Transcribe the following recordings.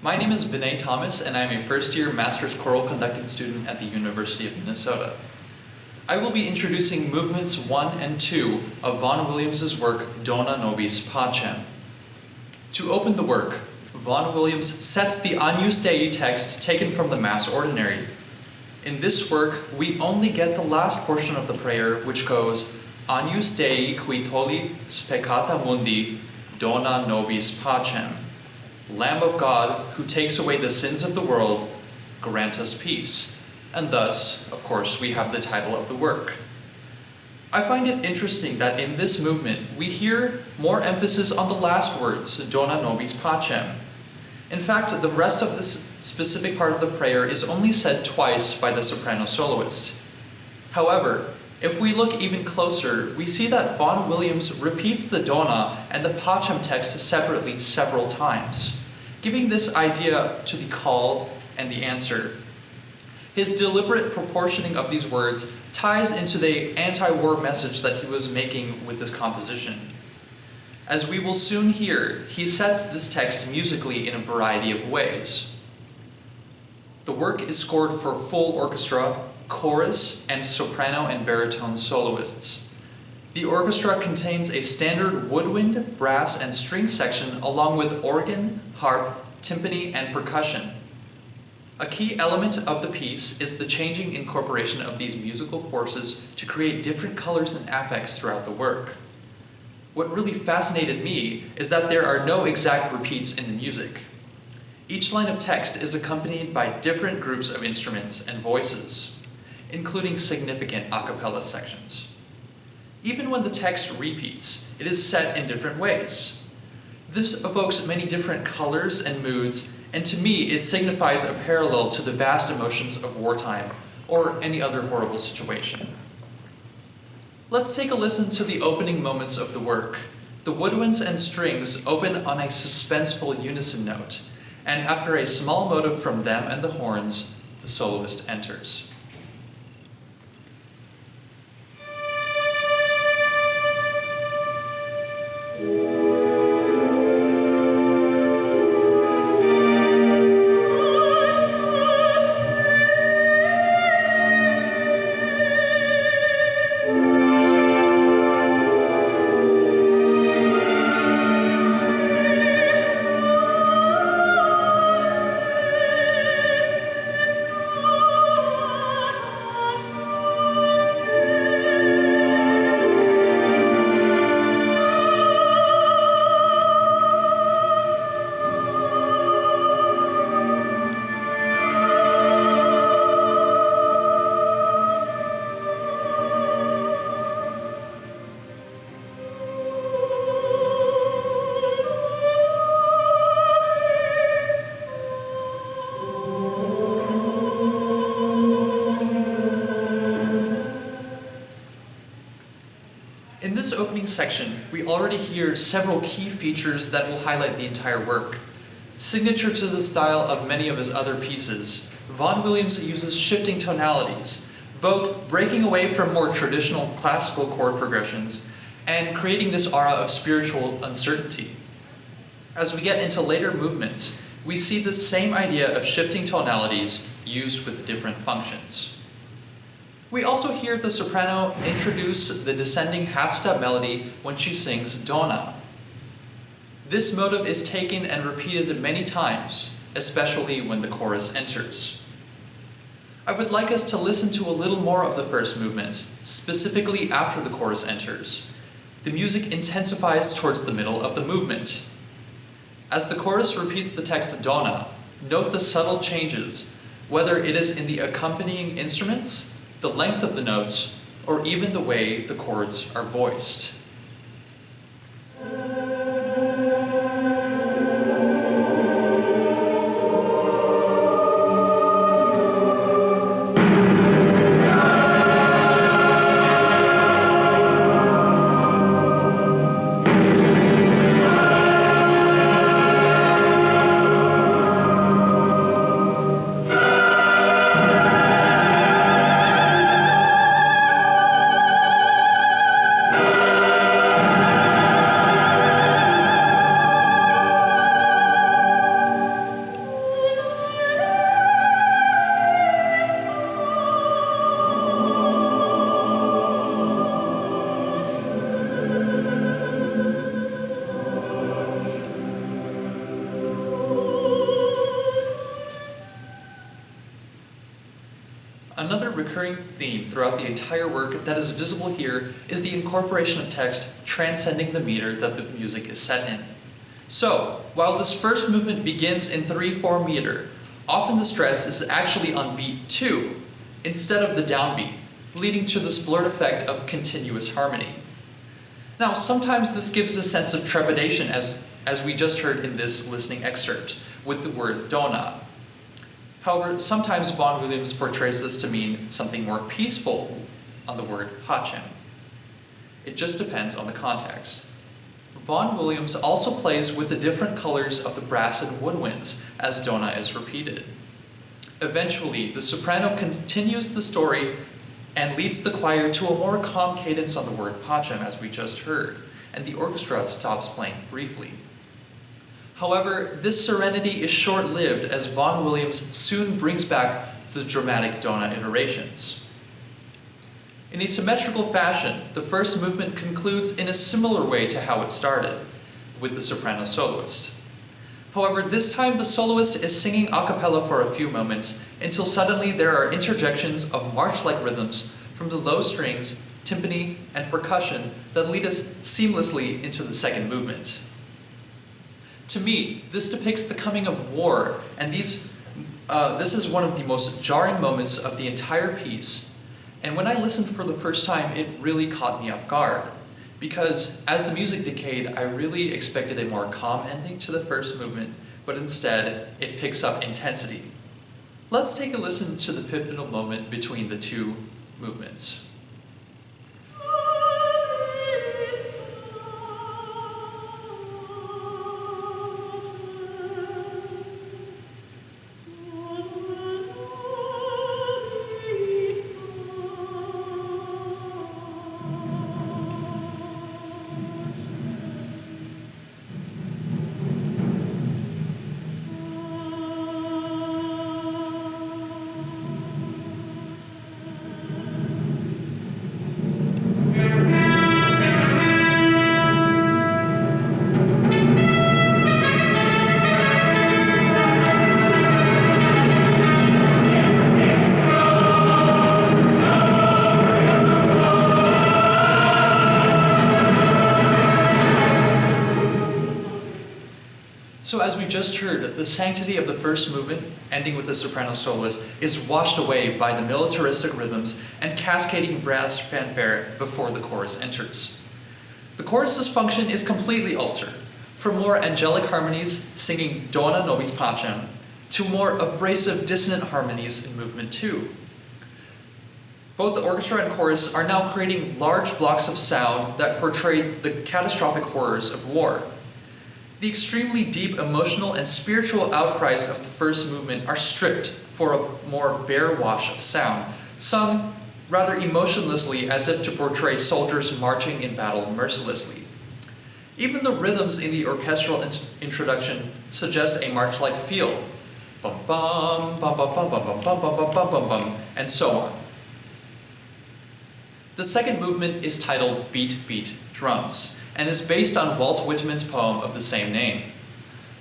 My name is Vinay Thomas, and I am a first-year Master's Choral Conducting student at the University of Minnesota. I will be introducing movements 1 and 2 of Vaughan Williams' work, Dona Nobis Pacem. To open the work, Vaughan Williams sets the Agnus Dei text taken from the Mass Ordinary. In this work, we only get the last portion of the prayer, which goes, Agnus Dei qui tollis peccata mundi, Dona Nobis Pacem. Lamb of God, who takes away the sins of the world, grant us peace. And thus, of course, we have the title of the work. I find it interesting that in this movement, we hear more emphasis on the last words, Dona Nobis Pacem. In fact, the rest of this specific part of the prayer is only said twice by the soprano soloist. However, if we look even closer, we see that Vaughan Williams repeats the Dona and the Pacem text separately several times, giving this idea to the call and the answer. His deliberate proportioning of these words ties into the anti-war message that he was making with this composition. As we will soon hear, he sets this text musically in a variety of ways. The work is scored for full orchestra, chorus, and soprano and baritone soloists. The orchestra contains a standard woodwind, brass, and string section along with organ, harp, timpani, and percussion. A key element of the piece is the changing incorporation of these musical forces to create different colors and affects throughout the work. What really fascinated me is that there are no exact repeats in the music. Each line of text is accompanied by different groups of instruments and voices, including significant a cappella sections. Even when the text repeats, it is set in different ways. This evokes many different colors and moods, and to me, it signifies a parallel to the vast emotions of wartime or any other horrible situation. Let's take a listen to the opening moments of the work. The woodwinds and strings open on a suspenseful unison note, and after a small motive from them and the horns, the soloist enters. In this opening section, we already hear several key features that will highlight the entire work. Signature to the style of many of his other pieces, Vaughan Williams uses shifting tonalities, both breaking away from more traditional classical chord progressions and creating this aura of spiritual uncertainty. As we get into later movements, we see the same idea of shifting tonalities used with different functions. We also hear the soprano introduce the descending half-step melody when she sings Dona. This motive is taken and repeated many times, especially when the chorus enters. I would like us to listen to a little more of the first movement, specifically after the chorus enters. The music intensifies towards the middle of the movement. As the chorus repeats the text Dona, note the subtle changes, whether it is in the accompanying instruments, the length of the notes, or even the way the chords are voiced. Another recurring theme throughout the entire work that is visible here is the incorporation of text transcending the meter that the music is set in. So, while this first movement begins in 3/4 meter, often the stress is actually on beat 2 instead of the downbeat, leading to this blurred effect of continuous harmony. Now, sometimes this gives a sense of trepidation, as we just heard in this listening excerpt, with the word dona. However, sometimes Vaughan Williams portrays this to mean something more peaceful on the word pacem. It just depends on the context. Vaughan Williams also plays with the different colors of the brass and woodwinds as dona is repeated. Eventually, the soprano continues the story and leads the choir to a more calm cadence on the word pacem, as we just heard, and the orchestra stops playing briefly. However, this serenity is short-lived as Vaughan Williams soon brings back the dramatic dona iterations. In a symmetrical fashion, the first movement concludes in a similar way to how it started, with the soprano soloist. However, this time the soloist is singing a cappella for a few moments until suddenly there are interjections of march-like rhythms from the low strings, timpani, and percussion that lead us seamlessly into the second movement. To me, this depicts the coming of war, and this is one of the most jarring moments of the entire piece. And when I listened for the first time, it really caught me off guard, because as the music decayed, I really expected a more calm ending to the first movement, but instead, it picks up intensity. Let's take a listen to the pivotal moment between the two movements. So as we just heard, the sanctity of the first movement, ending with the soprano soloist, is washed away by the militaristic rhythms and cascading brass fanfare before the chorus enters. The chorus's function is completely altered, from more angelic harmonies singing Dona Nobis Pacem to more abrasive dissonant harmonies in movement 2. Both the orchestra and chorus are now creating large blocks of sound that portray the catastrophic horrors of war. The extremely deep emotional and spiritual outcries of the first movement are stripped for a more bare wash of sound, sung rather emotionlessly as if to portray soldiers marching in battle mercilessly. Even the rhythms in the orchestral introduction suggest a march-like feel. Bum bum, bum bum bum bum bum bum bum bum bum bum, and so on. The second movement is titled Beat Beat Drums, and is based on Walt Whitman's poem of the same name.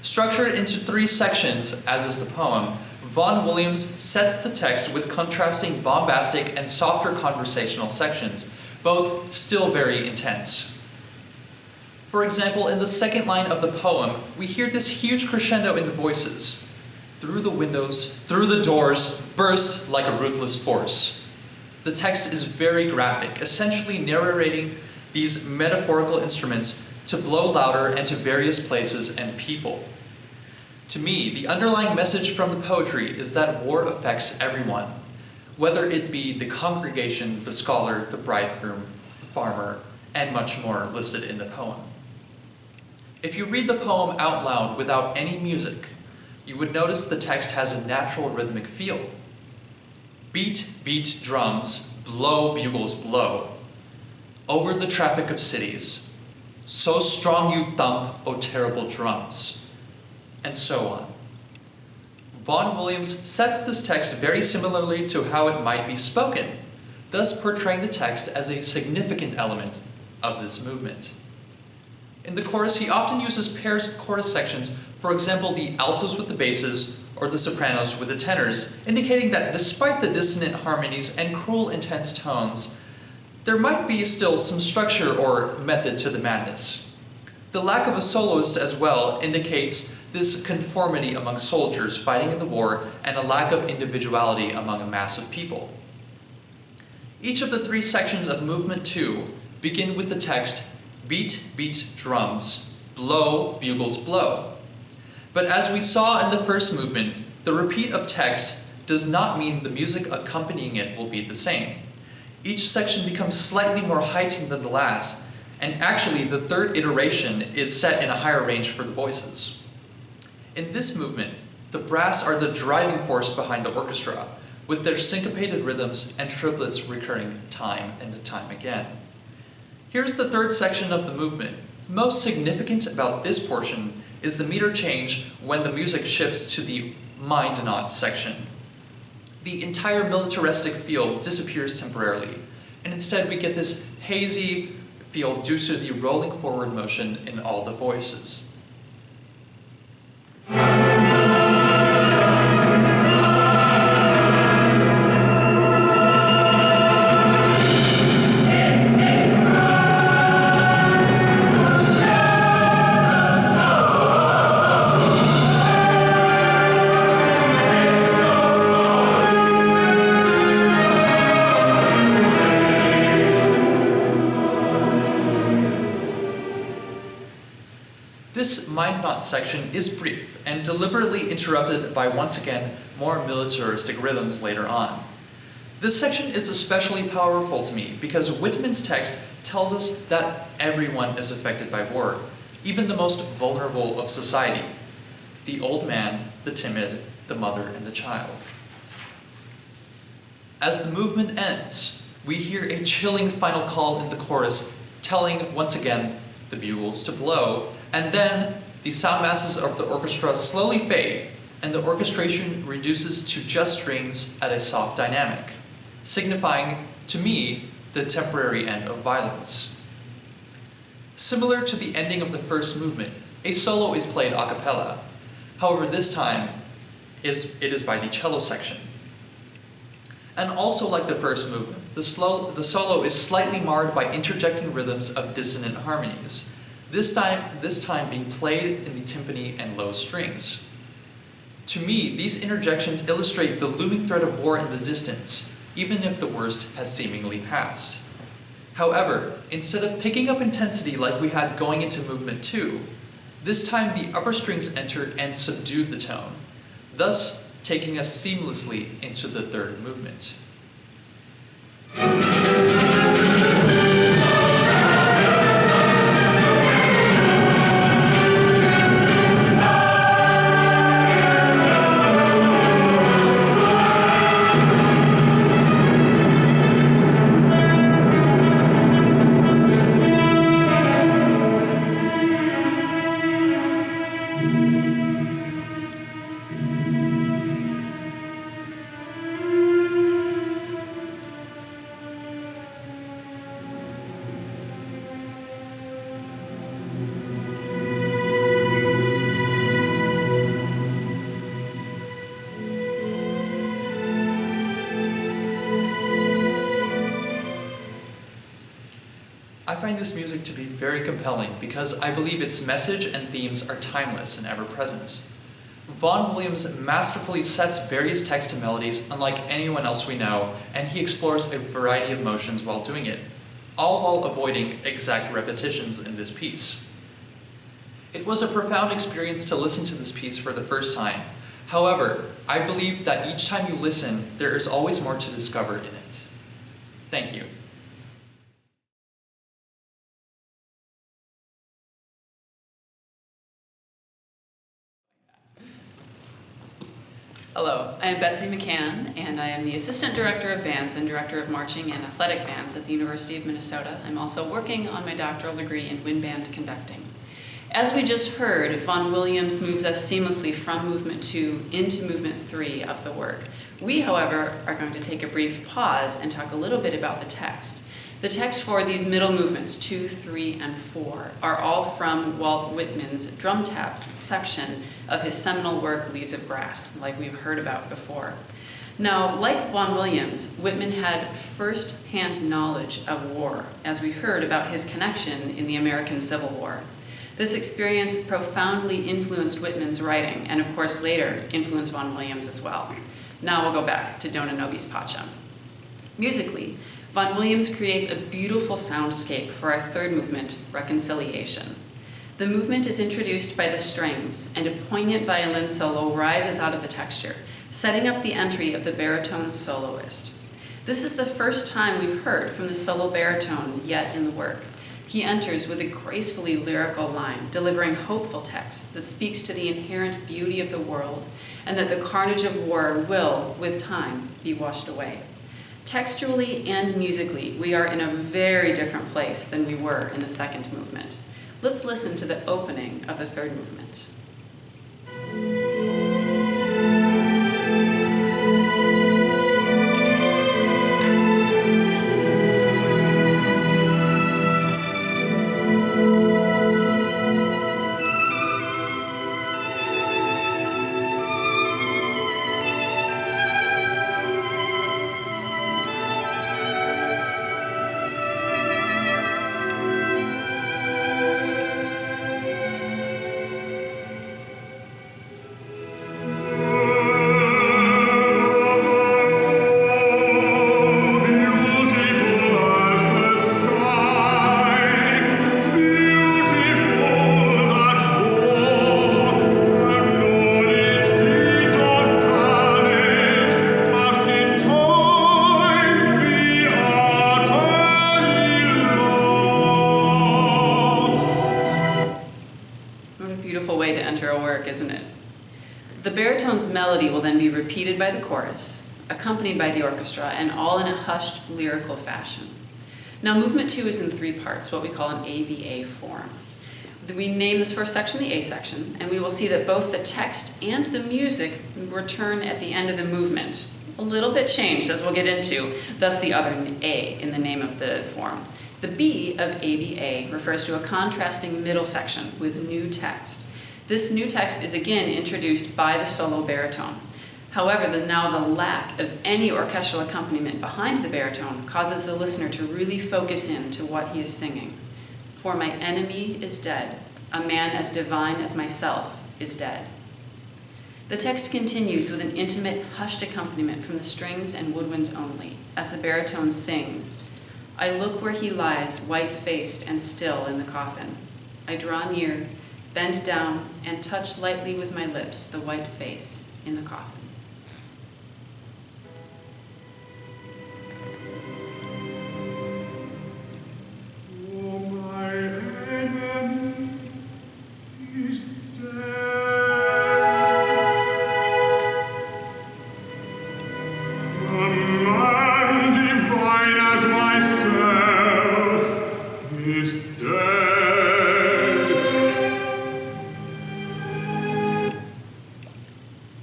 Structured into 3 sections, as is the poem, Vaughan Williams sets the text with contrasting bombastic and softer conversational sections, both still very intense. For example, in the second line of the poem, we hear this huge crescendo in the voices. Through the windows, through the doors, burst like a ruthless force. The text is very graphic, essentially narrating these metaphorical instruments to blow louder and to various places and people. To me, the underlying message from the poetry is that war affects everyone, whether it be the congregation, the scholar, the bridegroom, the farmer, and much more listed in the poem. If you read the poem out loud without any music, you would notice the text has a natural rhythmic feel. Beat, beat drums, blow, bugles, blow. Over the traffic of cities, so strong you thump, O terrible drums, and so on. Vaughan Williams sets this text very similarly to how it might be spoken, thus portraying the text as a significant element of this movement. In the chorus, he often uses pairs of chorus sections, for example, the altos with the basses, or the sopranos with the tenors, indicating that despite the dissonant harmonies and cruel, intense tones, there might be still some structure or method to the madness. The lack of a soloist as well indicates this conformity among soldiers fighting in the war and a lack of individuality among a mass of people. Each of the three sections of Movement 2 begin with the text, "Beat, beat, drums, blow, bugles, blow." But as we saw in the first movement, the repeat of text does not mean the music accompanying it will be the same. Each section becomes slightly more heightened than the last, and actually the third iteration is set in a higher range for the voices. In this movement, the brass are the driving force behind the orchestra, with their syncopated rhythms and triplets recurring time and time again. Here's the third section of the movement. Most significant about this portion is the meter change when the music shifts to the mind knot section. The entire militaristic feel disappears temporarily, and instead we get this hazy feel due to the rolling forward motion in all the voices. This mind knot section is brief and deliberately interrupted by once again more militaristic rhythms later on. This section is especially powerful to me because Whitman's text tells us that everyone is affected by war, even the most vulnerable of society: the old man, the timid, the mother, and the child. As the movement ends, we hear a chilling final call in the chorus telling once again the bugles to blow, and then the sound masses of the orchestra slowly fade, and the orchestration reduces to just strings at a soft dynamic, signifying, to me, the temporary end of violence. Similar to the ending of the first movement, a solo is played a cappella. However, this time, it is by the cello section. And also like the first movement, the solo is slightly marred by interjecting rhythms of dissonant harmonies, this time being played in the timpani and low strings. To me, these interjections illustrate the looming threat of war in the distance, even if the worst has seemingly passed. However, instead of picking up intensity like we had going into Movement 2, this time the upper strings enter and subdue the tone, thus taking us seamlessly into the third movement. I find this music to be very compelling because I believe its message and themes are timeless and ever-present. Vaughan Williams masterfully sets various text to melodies unlike anyone else we know, and he explores a variety of motions while doing it, all while avoiding exact repetitions in this piece. It was a profound experience to listen to this piece for the first time. However, I believe that each time you listen, there is always more to discover in it. Thank you. Hello, I am Betsy McCann, and I am the Assistant Director of Bands and Director of Marching and Athletic Bands at the University of Minnesota. I'm also working on my doctoral degree in wind band conducting. As we just heard, Vaughan Williams moves us seamlessly from Movement 2 into Movement 3 of the work. We, however, are going to take a brief pause and talk a little bit about the text. The text for these middle movements, 2, 3, and 4, are all from Walt Whitman's drum taps section of his seminal work, Leaves of Grass, like we've heard about before. Now, like Vaughan Williams, Whitman had first-hand knowledge of war, as we heard about his connection in the American Civil War. This experience profoundly influenced Whitman's writing, and of course later influenced Vaughan Williams as well. Now we'll go back to Dona Nobis Pacem. Musically, Vaughan Williams creates a beautiful soundscape for our third movement, Reconciliation. The movement is introduced by the strings, and a poignant violin solo rises out of the texture, setting up the entry of the baritone soloist. This is the first time we've heard from the solo baritone yet in the work. He enters with a gracefully lyrical line, delivering hopeful text that speaks to the inherent beauty of the world and that the carnage of war will, with time, be washed away. Textually and musically, we are in a very different place than we were in the second movement. Let's listen to the opening of the third movement. The baritone's melody will then be repeated by the chorus, accompanied by the orchestra, and all in a hushed lyrical fashion. Now, movement 2 is in 3 parts, what we call an ABA form. We name this first section the A section, and we will see that both the text and the music return at the end of the movement. A little bit changed, as we'll get into, thus the other A in the name of the form. The B of ABA refers to a contrasting middle section with new text. This new text is again introduced by the solo baritone. However, now the lack of any orchestral accompaniment behind the baritone causes the listener to really focus in to what he is singing. For my enemy is dead, a man as divine as myself is dead. The text continues with an intimate, hushed accompaniment from the strings and woodwinds only, as the baritone sings, I look where he lies, white-faced and still in the coffin. I draw near, bend down, and touch lightly with my lips the white face in the coffin. Oh, my enemy is dead. A man divine as myself is dead.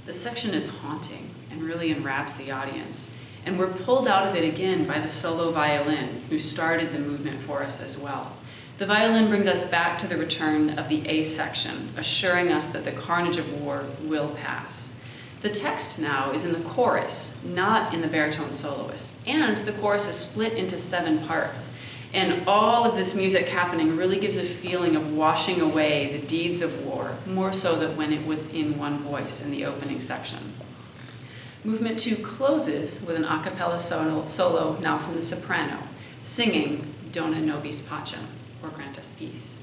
The section is haunting and really enwraps the audience, and we're pulled out of it again by the solo violin, who started the movement for us as well. The violin brings us back to the return of the A section, assuring us that the carnage of war will pass. The text now is in the chorus, not in the baritone soloist, and the chorus is split into 7 parts. And all of this music happening really gives a feeling of washing away the deeds of war, more so than when it was in one voice in the opening section. Movement 2 closes with an a cappella solo now from the soprano, singing Dona Nobis Pacem, or Grant Us Peace.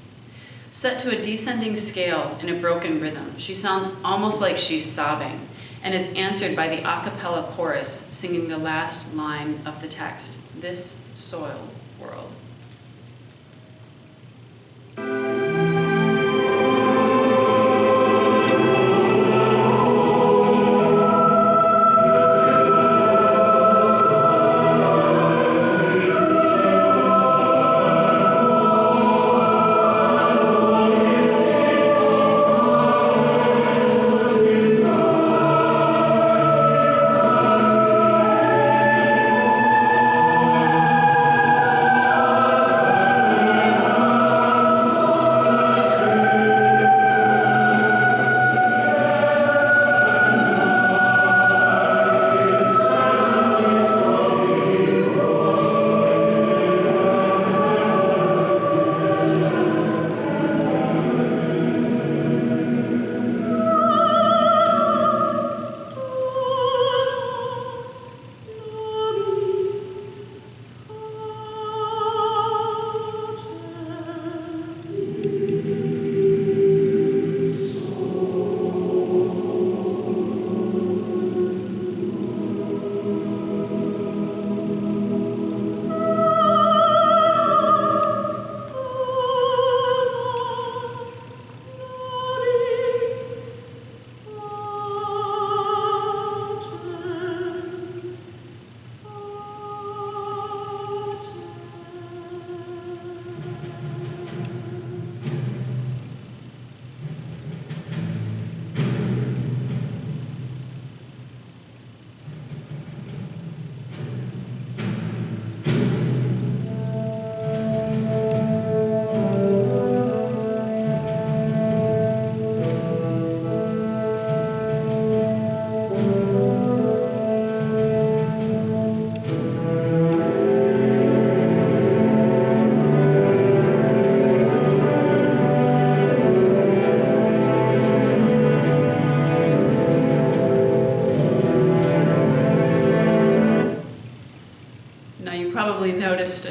Set to a descending scale in a broken rhythm, she sounds almost like she's sobbing, and is answered by the a cappella chorus singing the last line of the text, this soiled world.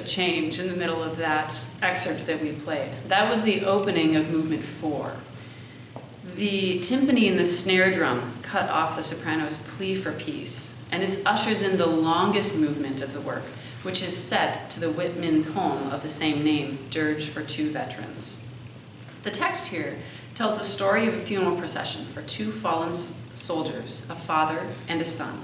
change in the middle of that excerpt that we played. That was the opening of movement 4. The timpani and the snare drum cut off the soprano's plea for peace, and this ushers in the longest movement of the work, which is set to the Whitman poem of the same name, Dirge for Two Veterans. The text here tells the story of a funeral procession for two fallen soldiers, a father and a son.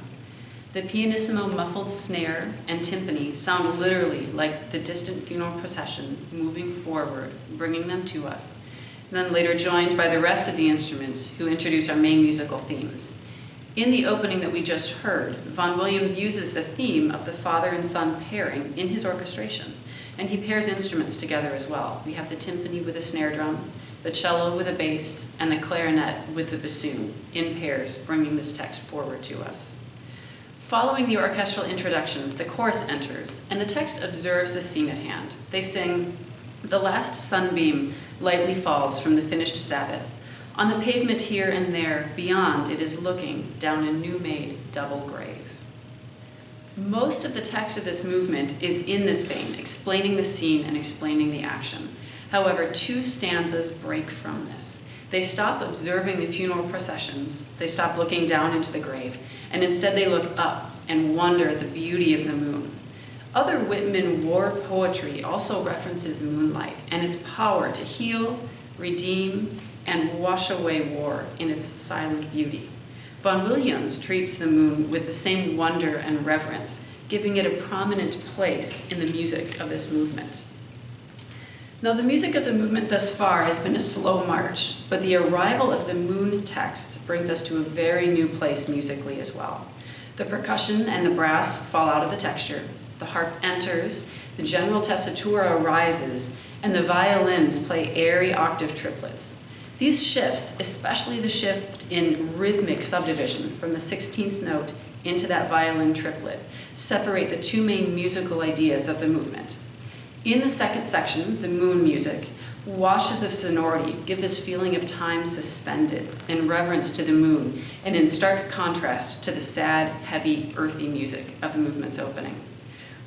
The pianissimo muffled snare and timpani sound literally like the distant funeral procession moving forward, bringing them to us, and then later joined by the rest of the instruments who introduce our main musical themes. In the opening that we just heard, Vaughan Williams uses the theme of the father and son pairing in his orchestration, and he pairs instruments together as well. We have the timpani with a snare drum, the cello with a bass, and the clarinet with the bassoon in pairs, bringing this text forward to us. Following the orchestral introduction, the chorus enters, and the text observes the scene at hand. They sing, "The last sunbeam lightly falls from the finished Sabbath. On the pavement here and there, beyond it is looking down a new-made double grave." Most of the text of this movement is in this vein, explaining the scene and explaining the action. However, two stanzas break from this. They stop observing the funeral processions, they stop looking down into the grave, and instead they look up and wonder at the beauty of the moon. Other Whitman war poetry also references moonlight and its power to heal, redeem, and wash away war in its silent beauty. Vaughan Williams treats the moon with the same wonder and reverence, giving it a prominent place in the music of this movement. Now, the music of the movement thus far has been a slow march, but the arrival of the moon text brings us to a very new place musically as well. The percussion and the brass fall out of the texture, the harp enters, the general tessitura rises, and the violins play airy octave triplets. These shifts, especially the shift in rhythmic subdivision from the 16th note into that violin triplet, separate the two main musical ideas of the movement. In the second section, the moon music, washes of sonority give this feeling of time suspended in reverence to the moon and in stark contrast to the sad, heavy, earthy music of the movement's opening.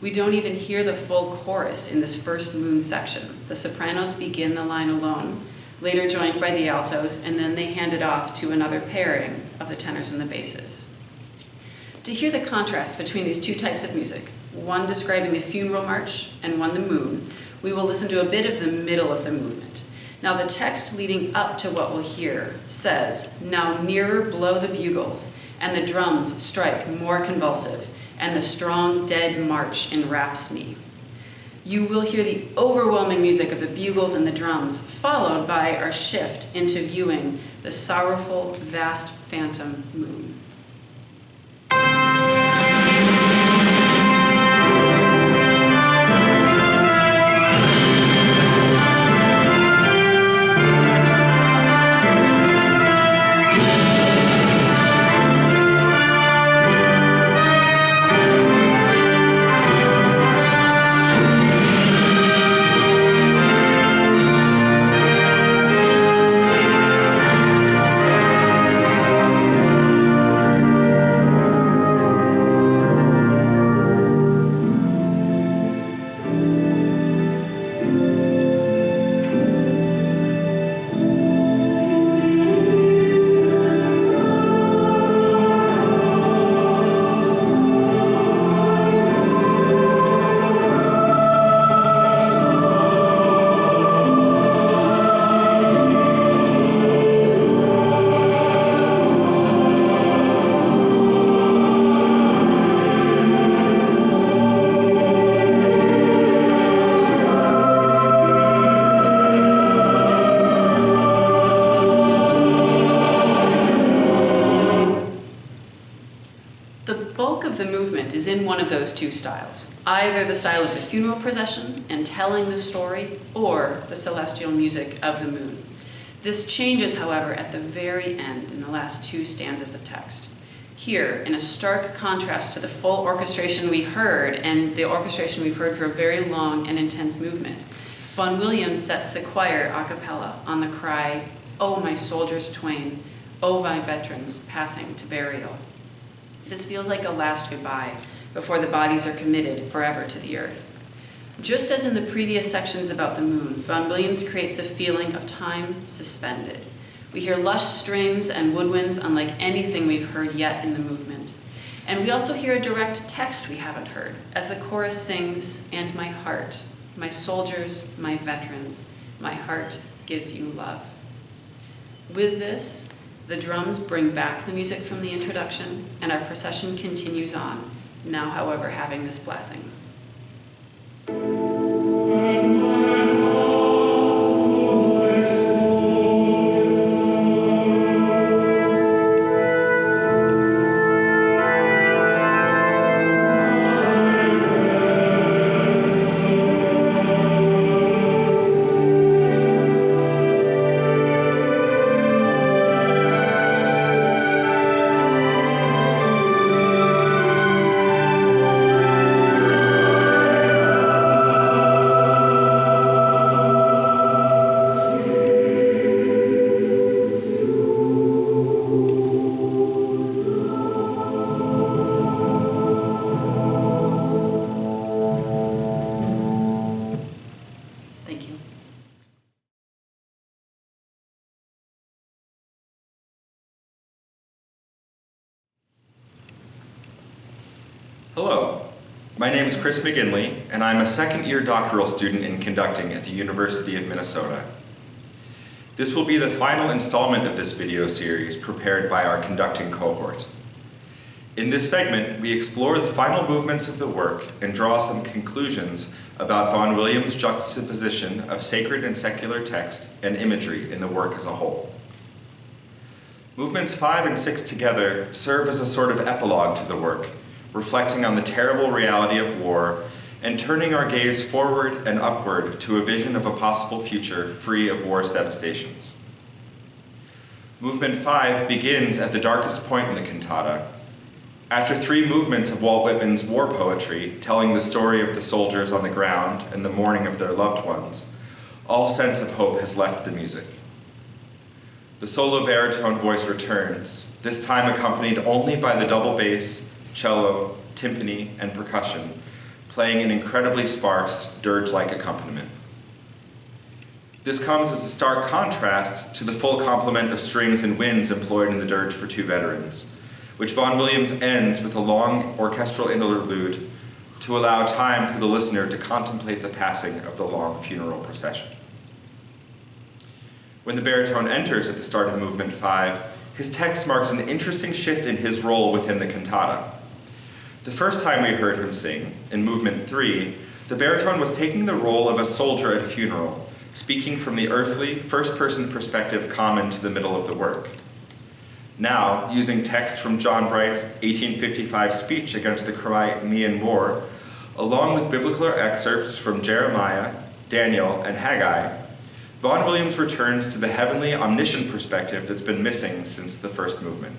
We don't even hear the full chorus in this first moon section. The sopranos begin the line alone, later joined by the altos, and then they hand it off to another pairing of the tenors and the basses. To hear the contrast between these two types of music, one describing the funeral march and one the moon, we will listen to a bit of the middle of the movement. Now, the text leading up to what we'll hear says, "Now nearer blow the bugles, and the drums strike more convulsive, and the strong dead march enwraps me." You will hear the overwhelming music of the bugles and the drums, followed by our shift into viewing the sorrowful, vast phantom moon. Is in one of those two styles, either the style of the funeral procession and telling the story, or the celestial music of the moon. This changes, however, at the very end in the last two stanzas of text. Here, in a stark contrast to the full orchestration we heard, and the orchestration we've heard for a very long and intense movement, Vaughan Williams sets the choir a cappella on the cry, "O my soldiers twain, O my veterans passing to burial." This feels like a last goodbye before the bodies are committed forever to the earth. Just as in the previous sections about the moon, Vaughan Williams creates a feeling of time suspended. We hear lush strings and woodwinds unlike anything we've heard yet in the movement. And we also hear a direct text we haven't heard, as the chorus sings, "And my heart, my soldiers, my veterans, my heart gives you love." With this, the drums bring back the music from the introduction, and our procession continues on, now, however, having this blessing. Hello, my name is Chris McGinley, and I'm a second-year doctoral student in conducting at the University of Minnesota. This will be the final installment of this video series prepared by our conducting cohort. In this segment, we explore the final movements of the work and draw some conclusions about Vaughan Williams' juxtaposition of sacred and secular text and imagery in the work as a whole. Movements 5 and 6 together serve as a sort of epilogue to the work, reflecting on the terrible reality of war and turning our gaze forward and upward to a vision of a possible future free of war's devastations. Movement 5 begins at the darkest point in the cantata. After 3 movements of Walt Whitman's war poetry, telling the story of the soldiers on the ground and the mourning of their loved ones, all sense of hope has left the music. The solo baritone voice returns, this time accompanied only by the double bass, cello, timpani, and percussion, playing an incredibly sparse, dirge-like accompaniment. This comes as a stark contrast to the full complement of strings and winds employed in the Dirge for Two Veterans, which Vaughan Williams ends with a long orchestral interlude to allow time for the listener to contemplate the passing of the long funeral procession. When the baritone enters at the start of Movement 5, his text marks an interesting shift in his role within the cantata. The first time we heard him sing, in Movement 3, the baritone was taking the role of a soldier at a funeral, speaking from the earthly, first-person perspective common to the middle of the work. Now, using text from John Bright's 1855 speech against the Crimean War, along with biblical excerpts from Jeremiah, Daniel, and Haggai, Vaughan Williams returns to the heavenly, omniscient perspective that's been missing since the first movement.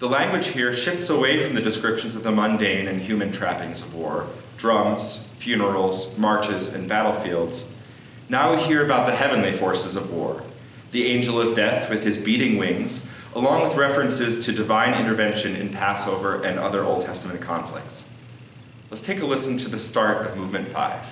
The language here shifts away from the descriptions of the mundane and human trappings of war, drums, funerals, marches, and battlefields. Now we hear about the heavenly forces of war, the angel of death with his beating wings, along with references to divine intervention in Passover and other Old Testament conflicts. Let's take a listen to the start of Movement 5.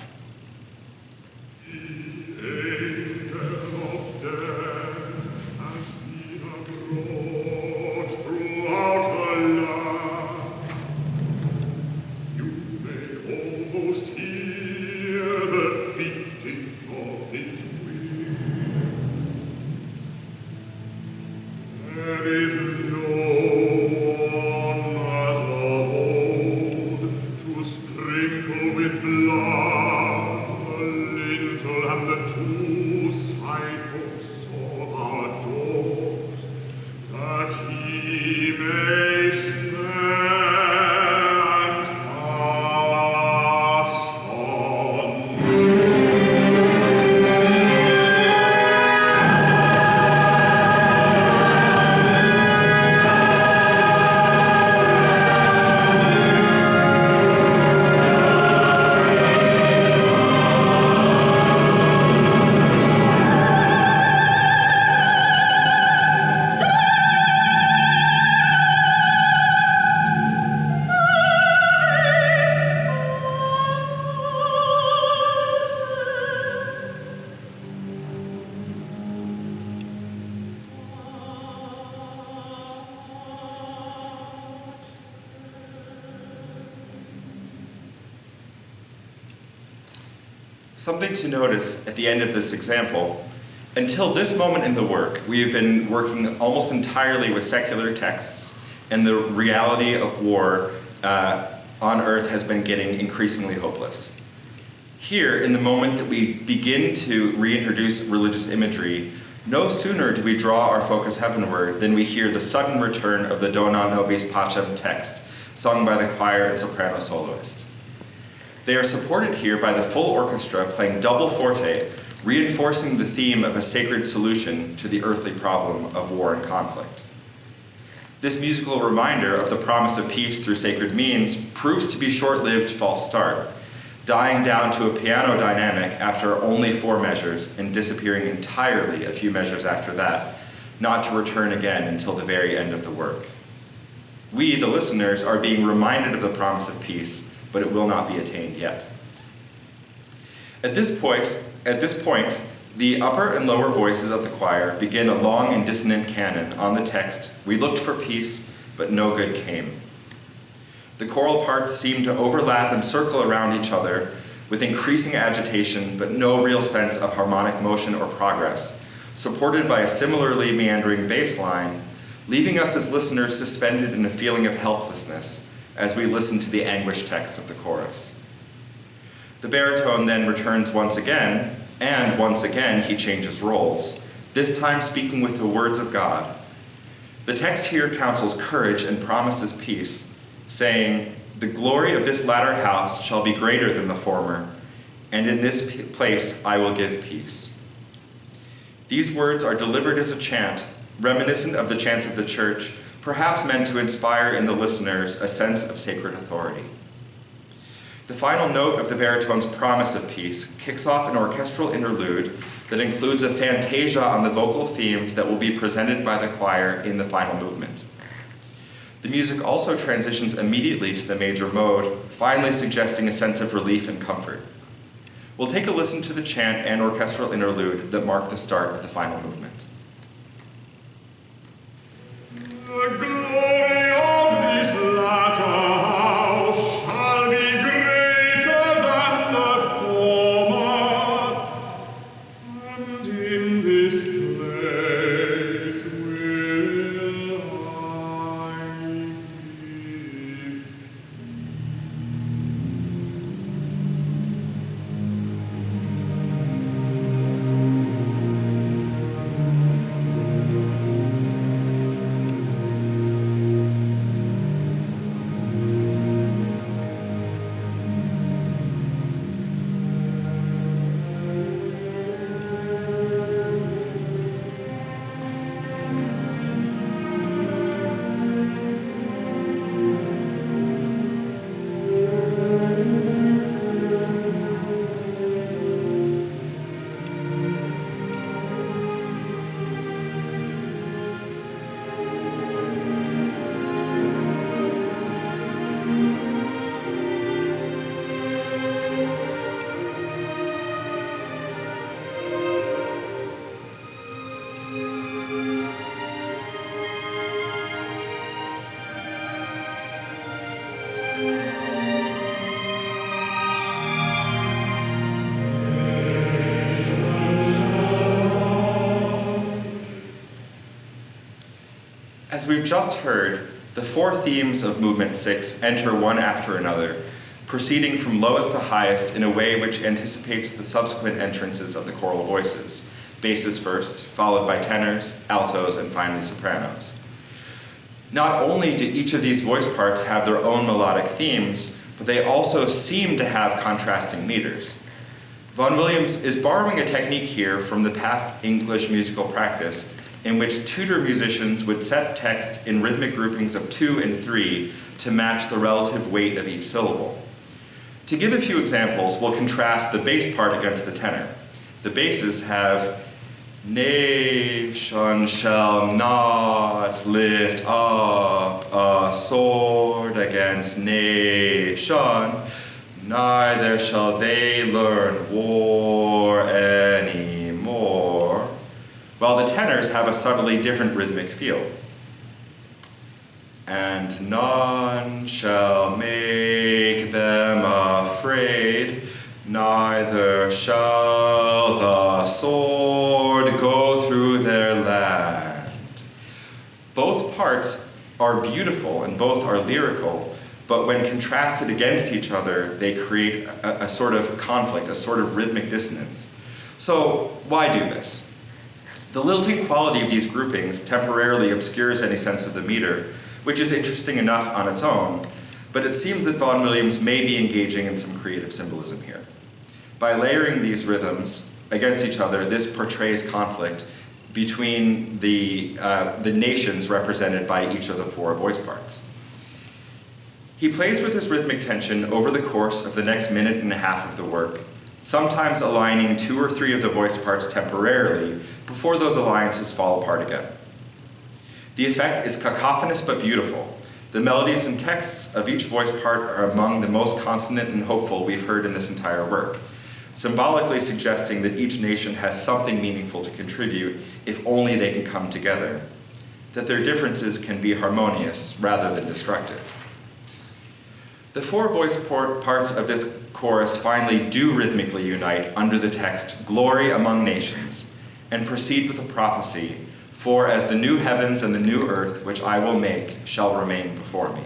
Something to notice at the end of this example: until this moment in the work, we have been working almost entirely with secular texts, and the reality of war on earth has been getting increasingly hopeless. Here, in the moment that we begin to reintroduce religious imagery, no sooner do we draw our focus heavenward than we hear the sudden return of the Dona Nobis Pacem text, sung by the choir and soprano soloist. They are supported here by the full orchestra playing double forte, reinforcing the theme of a sacred solution to the earthly problem of war and conflict. This musical reminder of the promise of peace through sacred means proves to be short-lived false start, dying down to a piano dynamic after only 4 measures and disappearing entirely a few measures after that, not to return again until the very end of the work. We, the listeners, are being reminded of the promise of peace, but it will not be attained yet. At this point, the upper and lower voices of the choir begin a long and dissonant canon on the text, "We looked for peace, but no good came." The choral parts seem to overlap and circle around each other with increasing agitation, but no real sense of harmonic motion or progress, supported by a similarly meandering bass line, leaving us as listeners suspended in a feeling of helplessness as we listen to the anguished text of the chorus. The baritone then returns once again, and once again he changes roles, this time speaking with the words of God. The text here counsels courage and promises peace, saying, "The glory of this latter house shall be greater than the former, and in this place I will give peace." These words are delivered as a chant, reminiscent of the chants of the church, perhaps meant to inspire in the listeners a sense of sacred authority. The final note of the baritone's promise of peace kicks off an orchestral interlude that includes a fantasia on the vocal themes that will be presented by the choir in the final movement. The music also transitions immediately to the major mode, finally suggesting a sense of relief and comfort. We'll take a listen to the chant and orchestral interlude that mark the start of the final movement. The glory of this latter house shall be greater than the former, and in this place will I live. As we've just heard, the 4 themes of Movement 6 enter one after another, proceeding from lowest to highest in a way which anticipates the subsequent entrances of the choral voices, basses first, followed by tenors, altos, and finally sopranos. Not only do each of these voice parts have their own melodic themes, but they also seem to have contrasting meters. Vaughan Williams is borrowing a technique here from the past English musical practice in which tutor musicians would set text in rhythmic groupings of 2 and 3 to match the relative weight of each syllable. To give a few examples, we'll contrast the bass part against the tenor. The basses have "Nation shall not lift up a sword against nation, neither shall they learn war anymore," while the tenors have a subtly different rhythmic feel. "And none shall make them afraid, neither shall the sword go through their land. Both parts are beautiful and both are lyrical, but when contrasted against each other, they create a sort of conflict, a sort of rhythmic dissonance. So why do this? The lilting quality of these groupings temporarily obscures any sense of the meter, which is interesting enough on its own, but it seems that Vaughan Williams may be engaging in some creative symbolism here. By layering these rhythms against each other, this portrays conflict between the nations represented by each of the four voice parts. He plays with this rhythmic tension over the course of the next minute and a half of the work, sometimes aligning two or three of the voice parts temporarily before those alliances fall apart again. The effect is cacophonous but beautiful. The melodies and texts of each voice part are among the most consonant and hopeful we've heard in this entire work, symbolically suggesting that each nation has something meaningful to contribute if only they can come together, that their differences can be harmonious rather than destructive. The four voice parts of this chorus finally do rhythmically unite under the text, "Glory among nations," and proceed with a prophecy, "For as the new heavens and the new earth which I will make shall remain before me."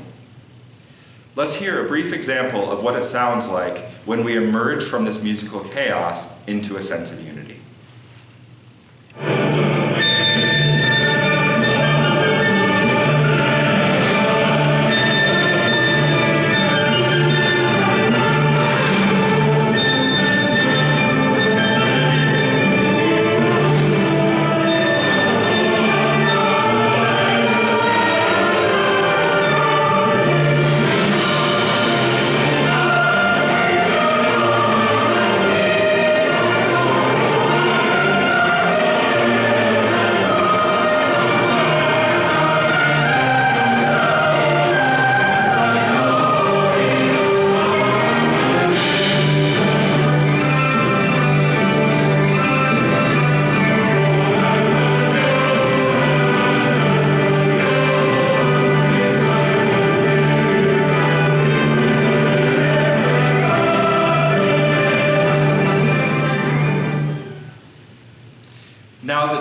Let's hear a brief example of what it sounds like when we emerge from this musical chaos into a sense of unity.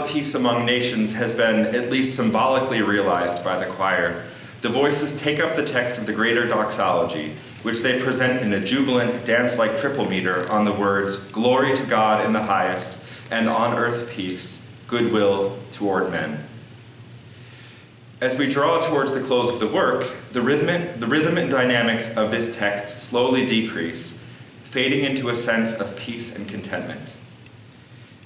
Peace among nations has been at least symbolically realized by the choir. The voices take up the text of the greater doxology, which they present in a jubilant, dance-like triple meter on the words, "Glory to God in the highest, and on earth peace, goodwill toward men." As we draw towards the close of the work, the rhythm and dynamics of this text slowly decrease, fading into a sense of peace and contentment.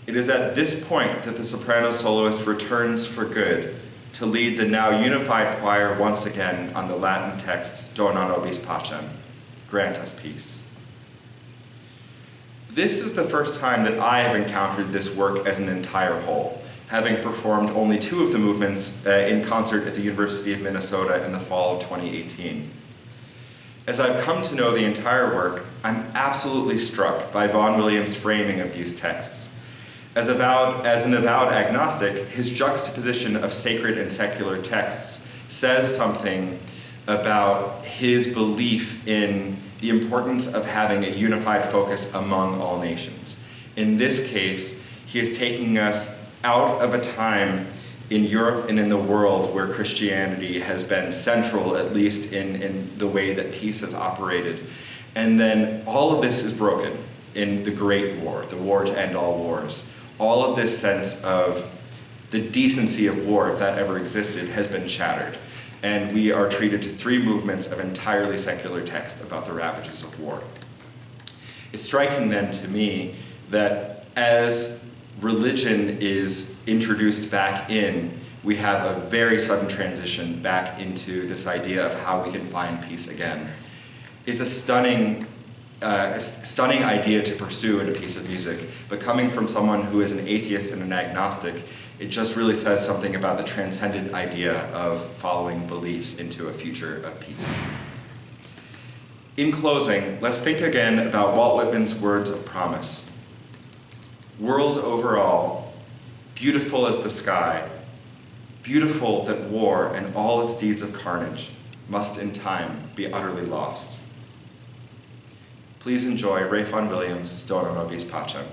It is at this point that the soprano soloist returns for good to lead the now unified choir once again on the Latin text, Dona Nobis Pacem, grant us peace. This is the first time that I have encountered this work as an entire whole, having performed only two of the movements in concert at the University of Minnesota in the fall of 2018. As I've come to know the entire work, I'm absolutely struck by Vaughan Williams' framing of these texts. As an avowed agnostic, his juxtaposition of sacred and secular texts says something about his belief in the importance of having a unified focus among all nations. In this case, he is taking us out of a time in Europe and in the world where Christianity has been central, at least in the way that peace has operated. And then all of this is broken in the Great War, the war to end all wars. All of this sense of the decency of war, if that ever existed, has been shattered. And we are treated to three movements of entirely secular text about the ravages of war. It's striking then to me that as religion is introduced back in, we have a very sudden transition back into this idea of how we can find peace again. It's a stunning idea to pursue in a piece of music, but coming from someone who is an atheist and an agnostic, it just really says something about the transcendent idea of following beliefs into a future of peace. In closing, let's think again about Walt Whitman's words of promise. World overall, beautiful as the sky, beautiful that war and all its deeds of carnage must in time be utterly lost. Please enjoy Ralph Vaughan Williams' Dona Nobis Pacem.